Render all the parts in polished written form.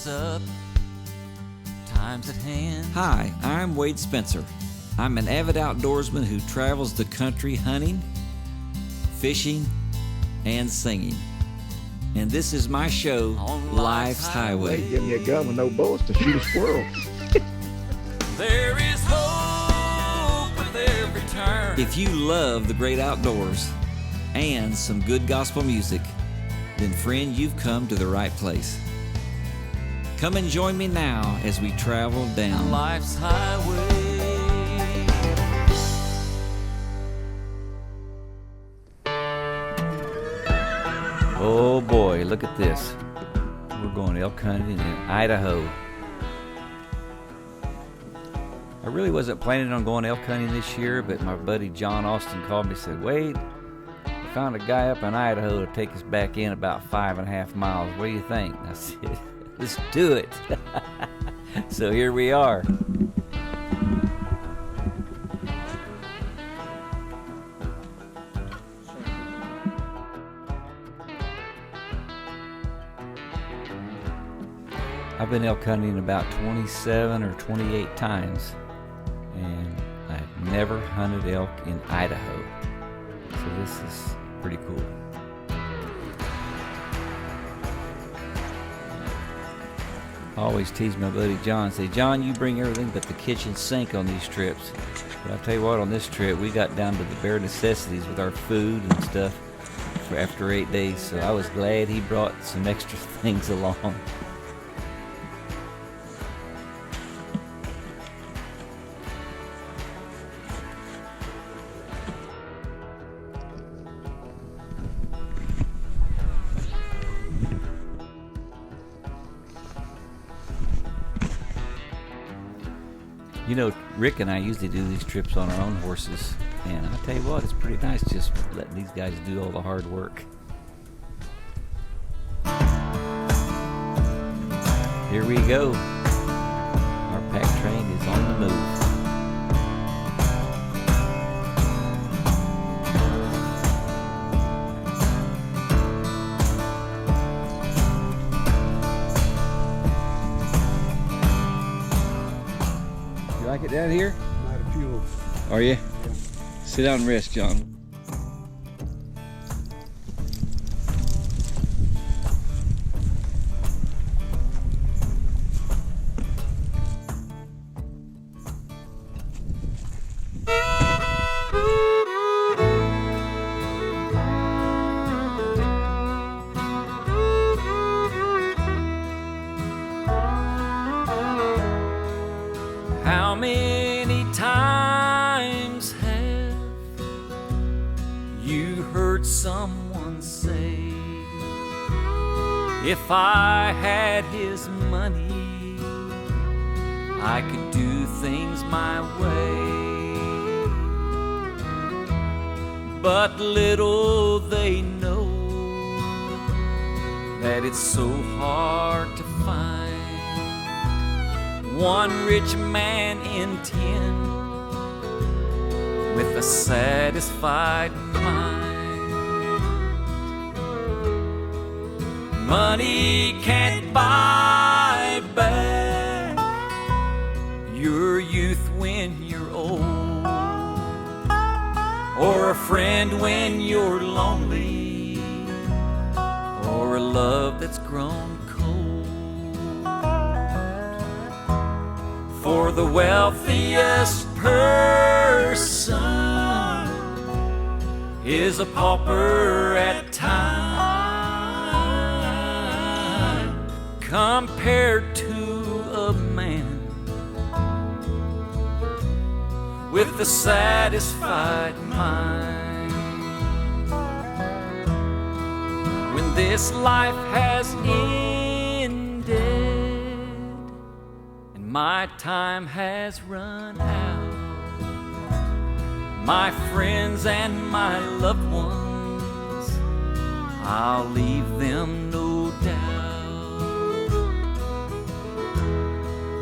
is up, time's at hand. Hi, I'm Wade Spencer. I'm an avid outdoorsman who travels the country hunting, fishing, and singing. And this is my show, On Life's Highway. Give me a gun with no bullets to shoot a squirrel. There is hope with every turn. If you love the great outdoors and some good gospel music, then friend, you've come to the right place. Come and join me now as we travel down Life's highway. Oh boy, look at this. We're going elk hunting in Idaho. I really wasn't planning on going elk hunting this year, but my buddy John Austin called me and said, Wade, I found a guy up in Idaho to take us back in about 5.5 miles. What do you think? I said, let's do it. So here we are. I've been elk hunting about 27 or 28 times, and I've never hunted elk in Idaho. So this is pretty cool. I always tease my buddy John, say, John, you bring everything but the kitchen sink on these trips. But I'll tell you what, on this trip, we got down to the bare necessities with our food and stuff for after 8 days. So I was glad he brought some extra things along. You know, Rick and I usually do these trips on our own horses, and I tell you what, it's pretty nice just letting these guys do all the hard work. Here we go. Our pack train is on the move. Like it down here? Not a fuel. Are you? Sit down and rest, John. How many times have you heard someone say, if I had his money, I could do things my way? But little they know that it's so hard to find one rich man in 10 with a satisfied mind. Money can't buy back your youth when you're old, or a friend when you're lonely, or a love that's grown cold. For the wealthiest person is a pauper at time, compared to a man with a satisfied mind. When this life has ended, my time has run out, my friends and my loved ones, I'll leave them no doubt.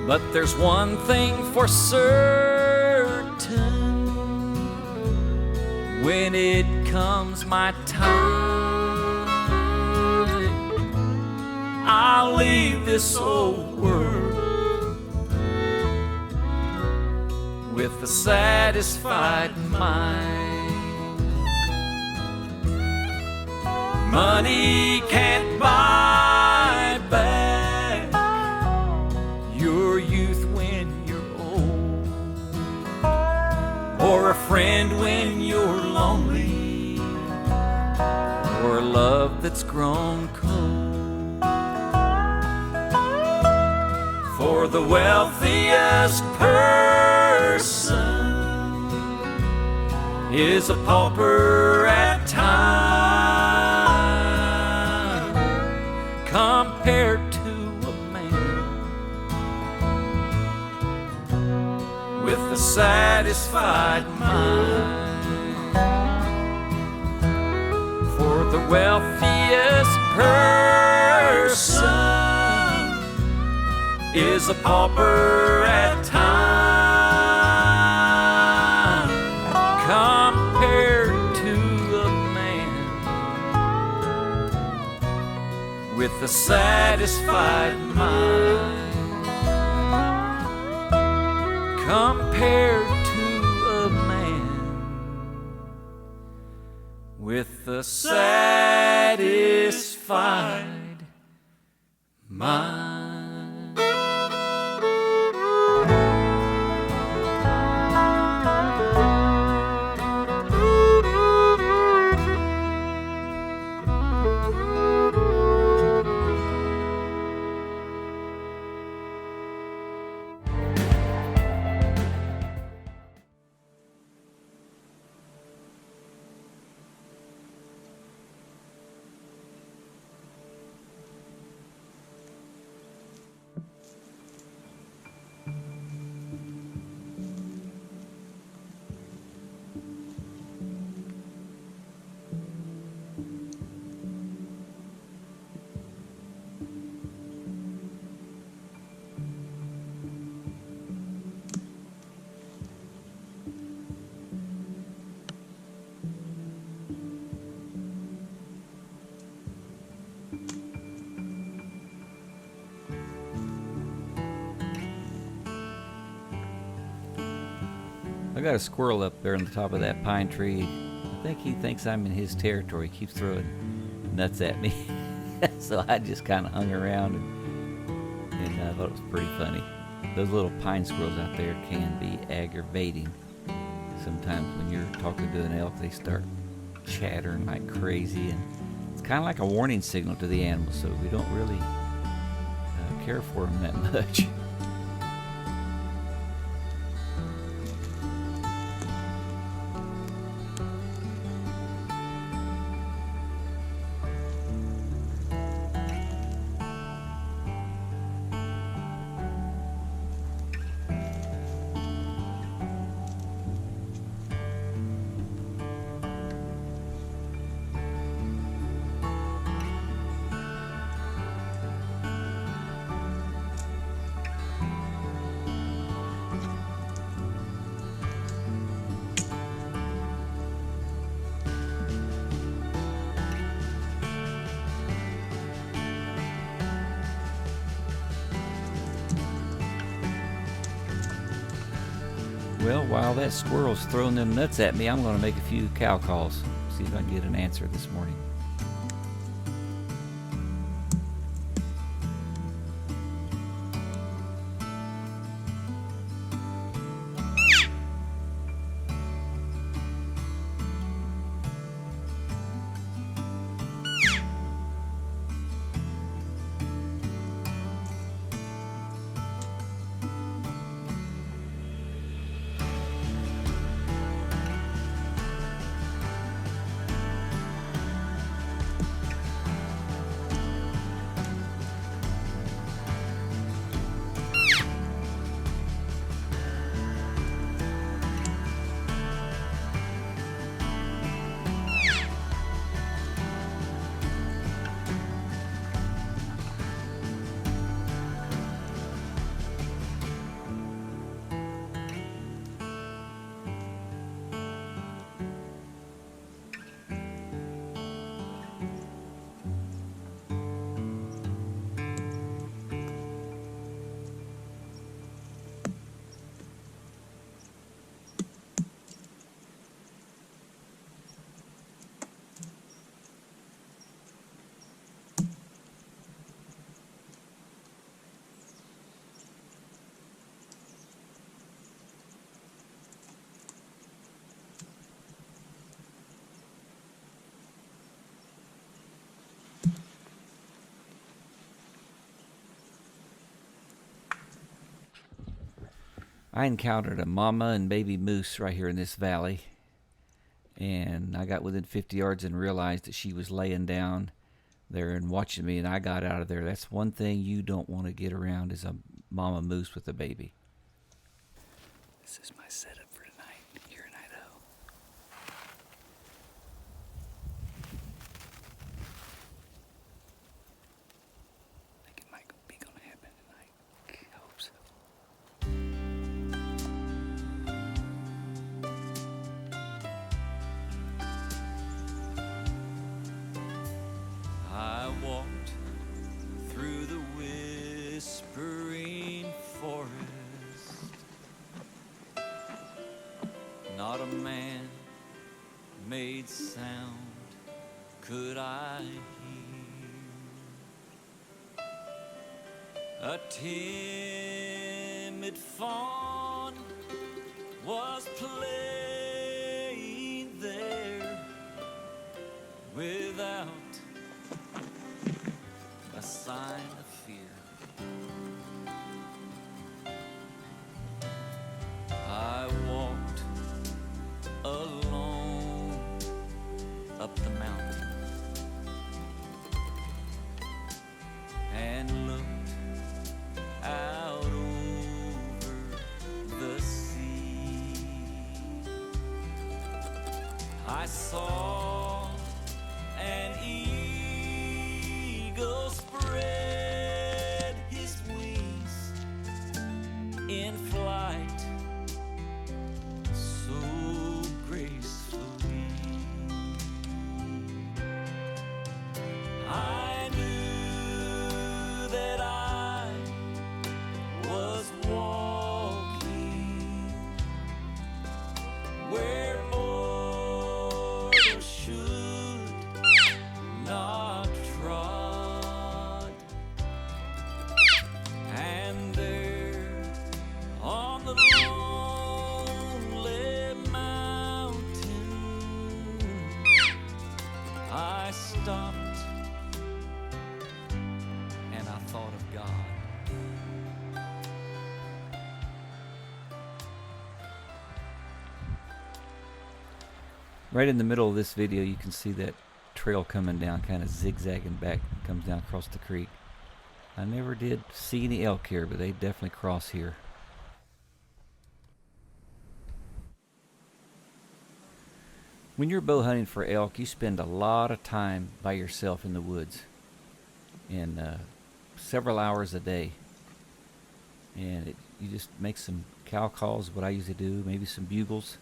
But there's one thing for certain, when it comes my time, I'll leave this old world with a satisfied mind. Money can't buy back your youth when you're old, or a friend when you're lonely, or a love that's grown cold. For the wealthiest person is a pauper at time, compared to a man with a satisfied mind. For the wealthiest person is a pauper at time, compared to a man with a satisfied mind. Compared to a man with a satisfied mind. I got a squirrel up there on the top of that pine tree. I think he thinks I'm in his territory. He keeps throwing nuts at me. So I just kind of hung around and I thought it was pretty funny. Those little pine squirrels out there can be aggravating. Sometimes when you're talking to an elk, they start chattering like crazy, and it's kind of like a warning signal to the animals, so we don't really care for them that much. Well, while that squirrel's throwing them nuts at me, I'm going to make a few cow calls. See if I can get an answer this morning. I encountered a mama and baby moose right here in this valley, and I got within 50 yards and realized that she was laying down there and watching me, and I got out of there. That's one thing you don't want to get around, is a mama moose with a baby. This is my setup for tonight here in Idaho. I think it might be gonna happen tonight. I hope so. I walked through the whispering forest. Not a man made sound could I hear. A timid fawn was playing there without a sign of fear. I walked alone up the mountain and looked out over the sea. I saw an eagle spread his wings in flight so gracefully. I knew that I was walking where mortals should not trod. And there on the lonely mountain I stopped and I thought of God. Right in the middle of this video, you can see that trail coming down, kind of zigzagging back, comes down across the creek. I never did see any elk here, but they definitely cross here. When you're bow hunting for elk, you spend a lot of time by yourself in the woods, and several hours a day. And you just make some cow calls, what I usually do, maybe some bugles,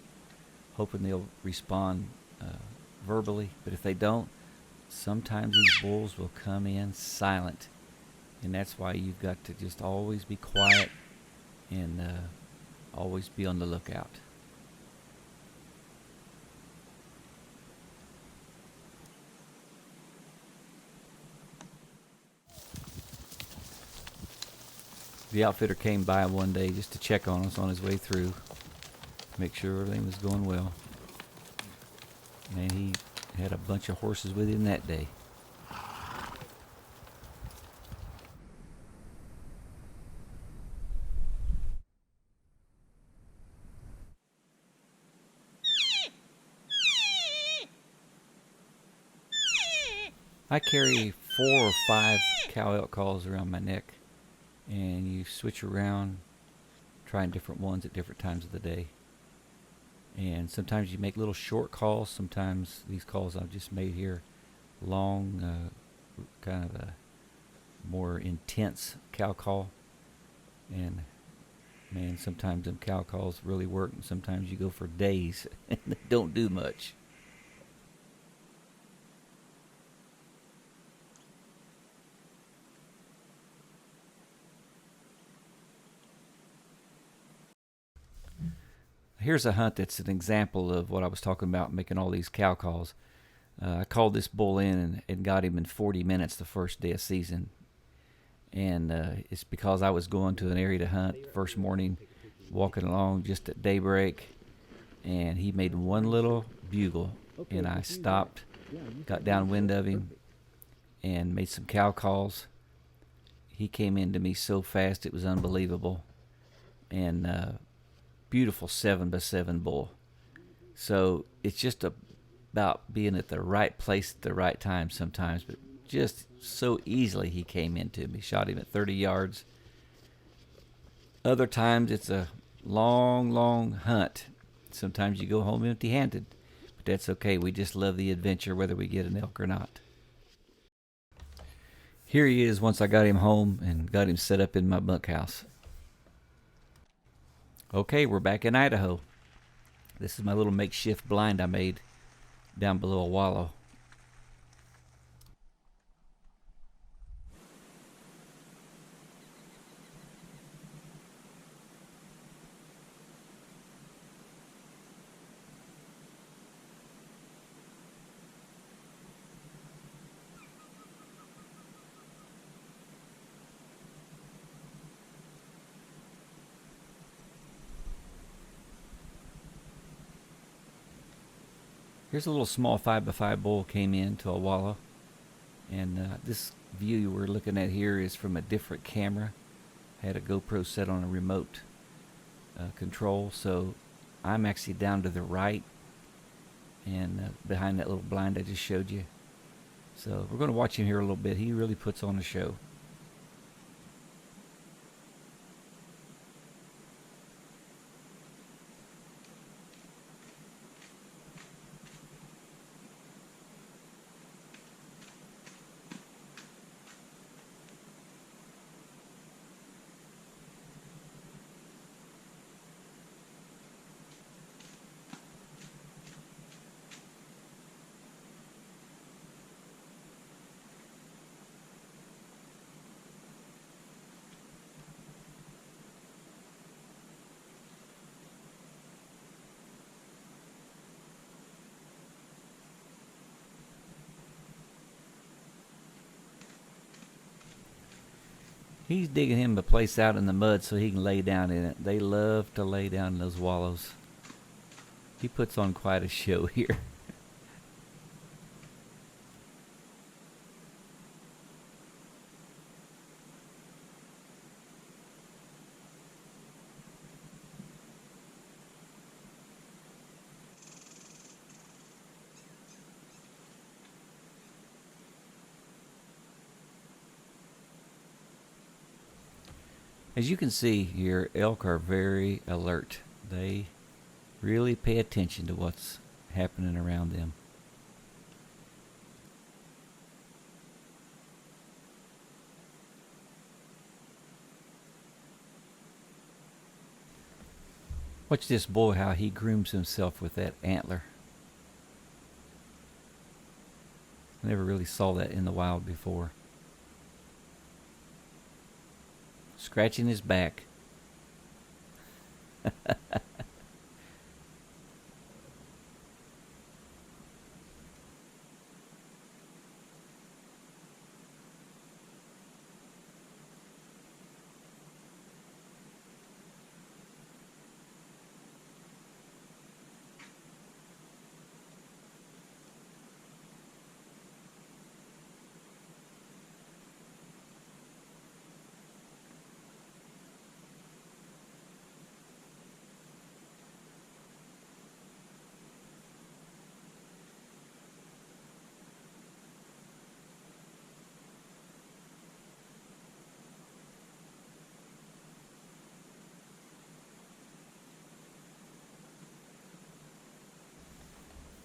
hoping they'll respond verbally. But if they don't, sometimes these bulls will come in silent, and that's why you've got to just always be quiet and always be on the lookout. The outfitter came by one day just to check on us on his way through, make sure everything was going well. And he had a bunch of horses with him that day. I carry 4 or 5 cow elk calls around my neck, and you switch around, trying different ones at different times of the day. And sometimes you make little short calls. Sometimes these calls I've just made here, long, kind of a more intense cow call. And man, sometimes them cow calls really work, and sometimes you go for days and they don't do much. Here's a hunt that's an example of what I was talking about, making all these cow calls. I called this bull in and got him in 40 minutes the first day of season. And it's because I was going to an area to hunt first morning, walking along just at daybreak, and he made one little bugle, and I stopped, got downwind of him, and made some cow calls. He came into me so fast it was unbelievable. And beautiful 7x7 bull. So it's just about being at the right place at the right time sometimes, but just so easily he came into me. Shot him at 30 yards. Other times it's a long, long hunt. Sometimes you go home empty-handed, but that's okay. We just love the adventure whether we get an elk or not. Here he is once I got him home and got him set up in my bunkhouse. Okay, we're back in Idaho. This is my little makeshift blind I made down below a wallow. Here's a little small 5x5 bull came into a wallow. And this view we're looking at here is from a different camera. I had a GoPro set on a remote control, so I'm actually down to the right and behind that little blind I just showed you. So we're going to watch him here a little bit. He really puts on a show. He's digging him a place out in the mud so he can lay down in it. They love to lay down in those wallows. He puts on quite a show here. As you can see here, elk are very alert. They really pay attention to what's happening around them. Watch this boy, how he grooms himself with that antler. I never really saw that in the wild before. Scratching his back.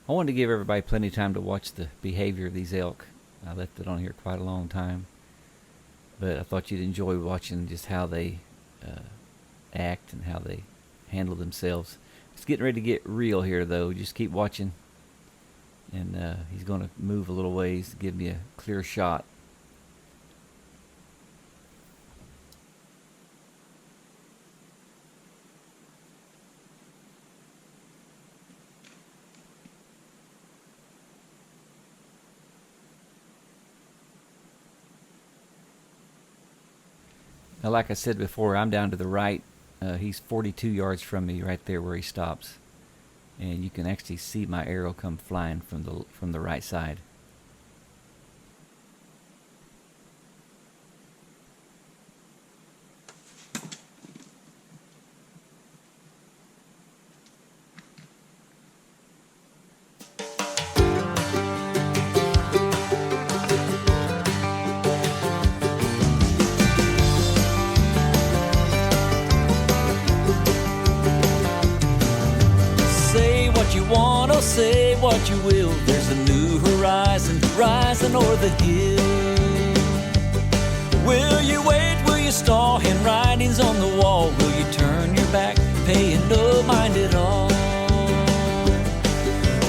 I wanted to give everybody plenty of time to watch the behavior of these elk. I left it on here quite a long time, but I thought you'd enjoy watching just how they act and how they handle themselves. It's getting ready to get real here, though. Just keep watching, and he's going to move a little ways to give me a clear shot. Now, like I said before, I'm down to the right. He's 42 yards from me right there where he stops. And you can actually see my arrow come flying from the right side. say what you will, there's a new horizon rising o'er the hill. Will you wait, will you stall? Handwritings on the wall. Will you turn your back, paying no mind at all?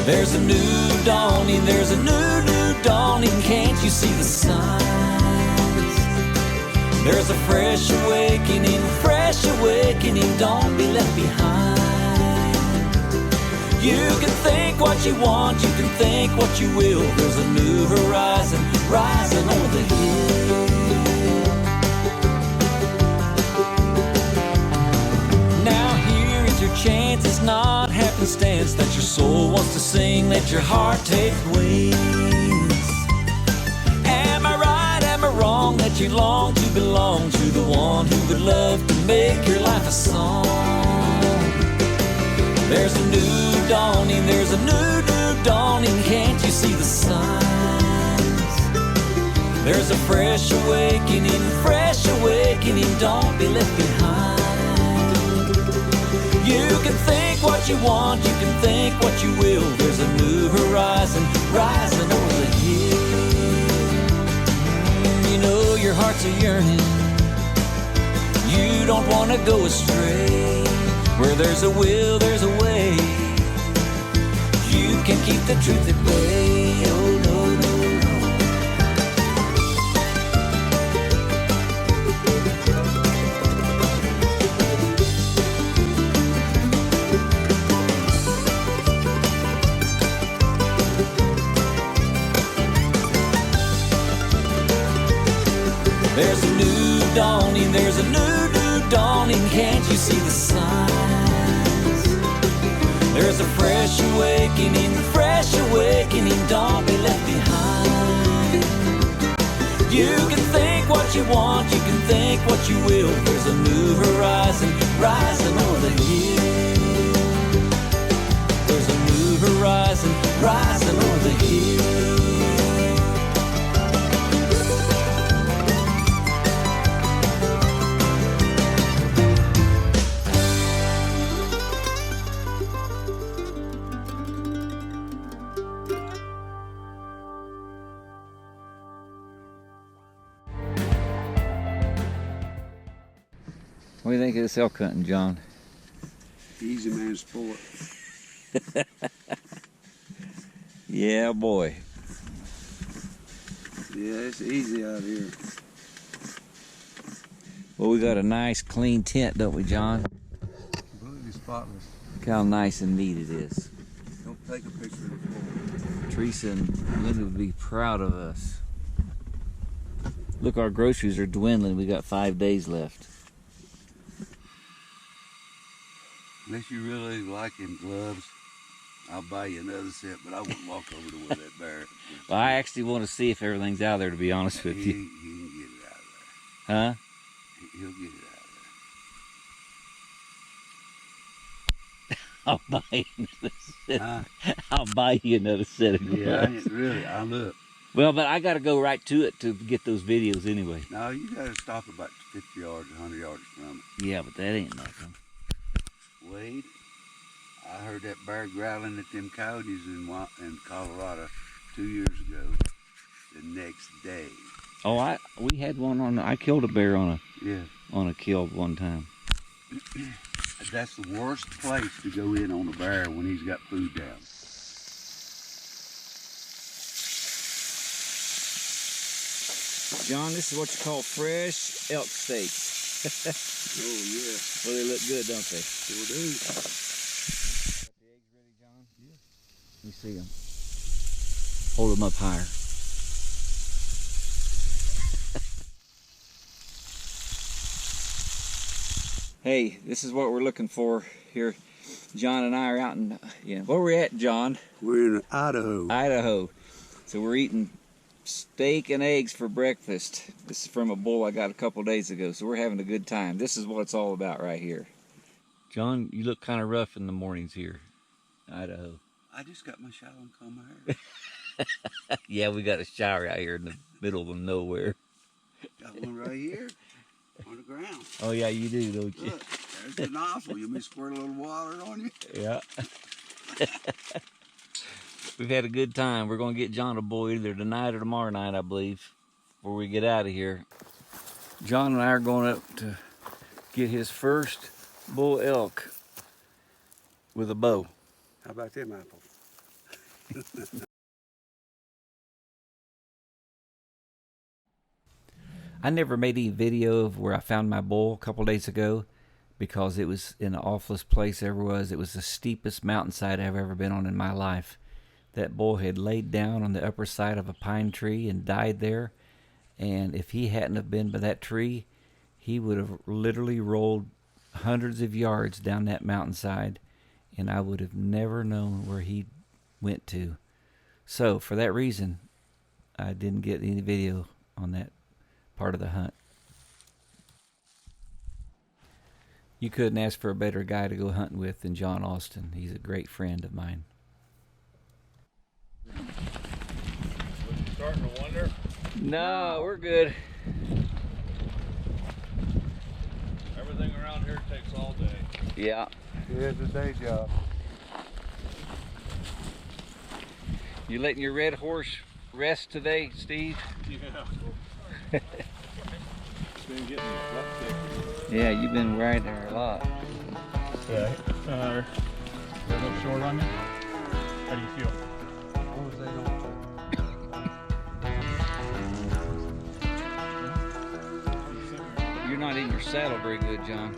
There's a new dawning, there's a new dawning. Can't you see the signs? There's a fresh awakening, don't be left behind. You can think what you want, you can think what you will. There's a new horizon rising over the hill. Now here is your chance, it's not happenstance that your soul wants to sing, let your heart take wings. Am I right, am I wrong, that you long to belong to the one who would love to make your life a song? There's a new dawning, there's a new dawning. Can't you see the signs? There's a fresh awakening, don't be left behind. You can think what you want, you can think what you will. There's a new horizon rising over the hill. You know your heart's a yearning, you don't want to go astray. Where there's a will, there's a way. You can keep the truth at bay. Oh, no, no, There's a new dawning, there's a new dawning. Can't you see the signs? There's a fresh awakening, don't be left behind. You can think what you want, you can think what you will. There's a new horizon rising over the hill. There's a new horizon rising over the hill. What do you think of this elk hunting, John? Easy man sport. Yeah, boy. Yeah, it's easy out here. Well, we got a nice clean tent, don't we, John? Completely spotless. Look how nice and neat it is. Don't take a picture of the floor. Teresa and Linda would be proud of us. Look, our groceries are dwindling. We got 5 days left. Unless you really like them gloves, I'll buy you another set, but I wouldn't walk over to where that bear. Well, I actually want to see if everything's out there, to be honest with you. He can get it out of Huh? there. He'll get it out I'll buy you another set. Huh? I'll buy you another set of of gloves. there. Yeah, I ain't really. I look. Well, but I got to go right to it to get those videos anyway. No, you got to stop about 50 yards, 100 yards from Yeah, but that ain't nothing. it. Wade, I heard that bear growling at them coyotes in Colorado 2 years ago. The next day. Oh, we had one on. I killed a bear on Yeah. a kill one time. That's the worst place to go in on a bear when he's got food down. John, this is what you call fresh elk steaks. Oh yeah, Well, they look good, don't they? sure do. Got the eggs ready, John? Yeah. Let me see them. Hold them up higher. Hey, this is what we're looking for here. John and I are out in, where we at, John? We're in Idaho. Idaho. So we're eating steak and eggs for breakfast. This is from a bull I got a couple days ago, so we're having a good time. This is what it's all about right here. John, you look kind of rough in the mornings here, Idaho. I just got my shower and comb my hair. Yeah, we got a shower out here in the middle of nowhere. Got one right here on the ground. Oh yeah, you do, don't you? Look, there's the nozzle. You may squirt a little water on you. Yeah. We've had a good time. We're going to get John a bull either tonight or tomorrow night, I believe, before we get out of here. John and I are going up to get his first bull elk with a bow. How about them apples? I never made any video of where I found my bull a couple days ago because it was in the awfulest place ever was. It was the steepest mountainside I've ever been on in my life. That bull had laid down on the upper side of a pine tree and died there. And if he hadn't have been by that tree, he would have literally rolled hundreds of yards down that mountainside, and I would have never known where he went to. So for that reason, I didn't get any video on that part of the hunt. You couldn't ask for a better guy to go hunting with than John Austin. He's a great friend of mine. Starting to wonder? No, we're good. Everything around here takes all day. Yeah. It's a day job. You letting your red horse rest today, Steve? Yeah. It's been getting rough. Yeah, you've been riding her a lot. Yeah. A little short on you? How do you feel? You're not in your saddle very good, John.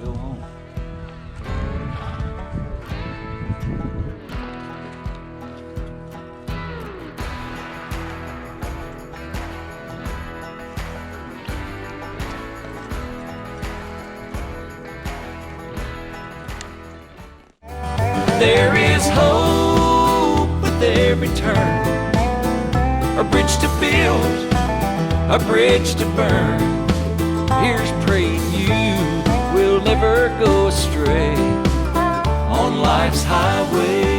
Go home. There is hope with every turn, a bridge to build, a bridge to burn. Here's praying you will never go astray on life's highway.